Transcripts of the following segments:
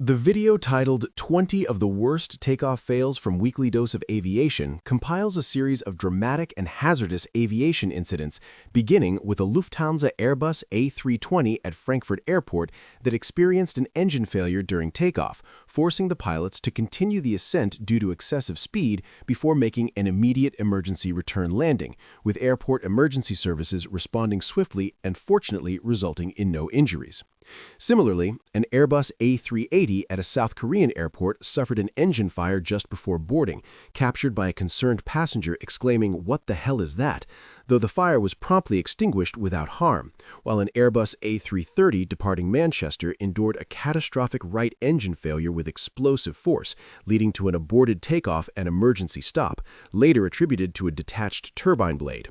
The video titled 20 of the Worst Takeoff Fails from Weekly Dose of Aviation compiles a series of dramatic and hazardous aviation incidents, beginning with a Lufthansa Airbus A320 at Frankfurt Airport that experienced an engine failure during takeoff, forcing the pilots to continue the ascent due to excessive speed before making an immediate emergency return landing, with airport emergency services responding swiftly and fortunately resulting in no injuries. Similarly, an Airbus A380 at a South Korean airport suffered an engine fire just before boarding, captured by a concerned passenger exclaiming, "What the hell is that?" though the fire was promptly extinguished without harm, while an Airbus A330 departing Manchester endured a catastrophic right engine failure with explosive force, leading to an aborted takeoff and emergency stop, later attributed to a detached turbine blade.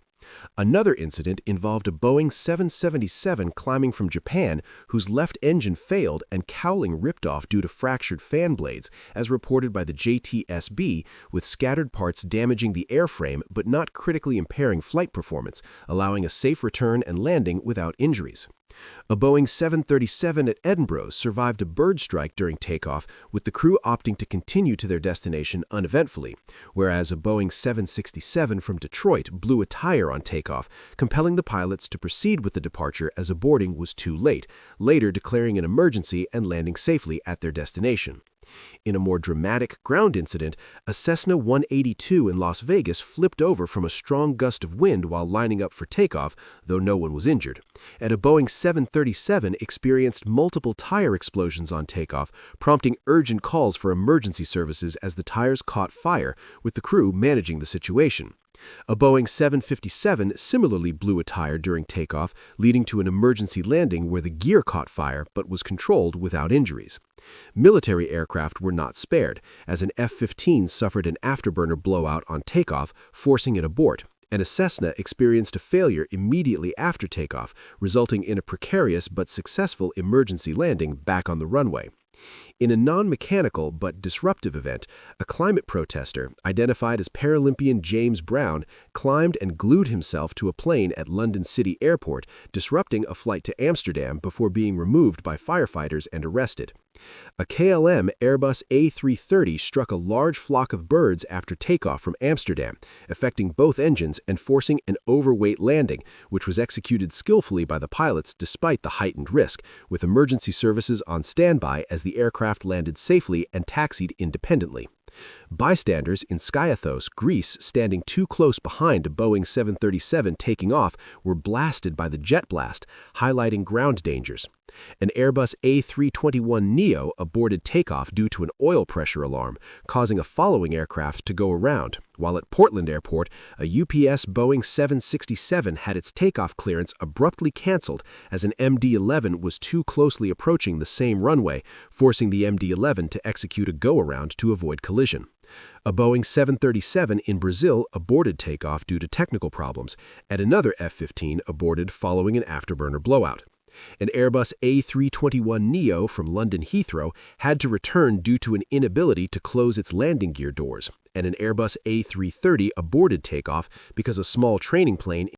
Another incident involved a Boeing 777 climbing from Japan whose left engine failed and cowling ripped off due to fractured fan blades, as reported by the JTSB, with scattered parts damaging the airframe but not critically impairing flight performance, allowing a safe return and landing without injuries. A Boeing 737 at Edinburgh survived a bird strike during takeoff, with the crew opting to continue to their destination uneventfully, whereas a Boeing 767 from Detroit blew a tire on takeoff, compelling the pilots to proceed with the departure as aborting was too late, later declaring an emergency and landing safely at their destination. In a more dramatic ground incident, a Cessna 182 in Las Vegas flipped over from a strong gust of wind while lining up for takeoff, though no one was injured. And a Boeing 737 experienced multiple tire explosions on takeoff, prompting urgent calls for emergency services as the tires caught fire, with the crew managing the situation. A Boeing 757 similarly blew a tire during takeoff, leading to an emergency landing where the gear caught fire but was controlled without injuries. Military aircraft were not spared, as an F-15 suffered an afterburner blowout on takeoff, forcing it abort, and a Cessna experienced a failure immediately after takeoff, resulting in a precarious but successful emergency landing back on the runway. In a non-mechanical but disruptive event, a climate protester, identified as Paralympian James Brown, climbed and glued himself to a plane at London City Airport, disrupting a flight to Amsterdam before being removed by firefighters and arrested. A KLM Airbus A330 struck a large flock of birds after takeoff from Amsterdam, affecting both engines and forcing an overweight landing, which was executed skillfully by the pilots despite the heightened risk, with emergency services on standby as the aircraft landed safely and taxied independently. Bystanders in Skiathos, Greece, standing too close behind a Boeing 737 taking off, were blasted by the jet blast, highlighting ground dangers. An Airbus A321neo aborted takeoff due to an oil pressure alarm, causing a following aircraft to go around, while at Portland Airport, a UPS Boeing 767 had its takeoff clearance abruptly canceled as an MD-11 was too closely approaching the same runway, forcing the MD-11 to execute a go-around to avoid collision. A Boeing 737 in Brazil aborted takeoff due to technical problems, and another F-15 aborted following an afterburner blowout. An Airbus A321neo from London Heathrow had to return due to an inability to close its landing gear doors, and an Airbus A330 aborted takeoff because a small training plane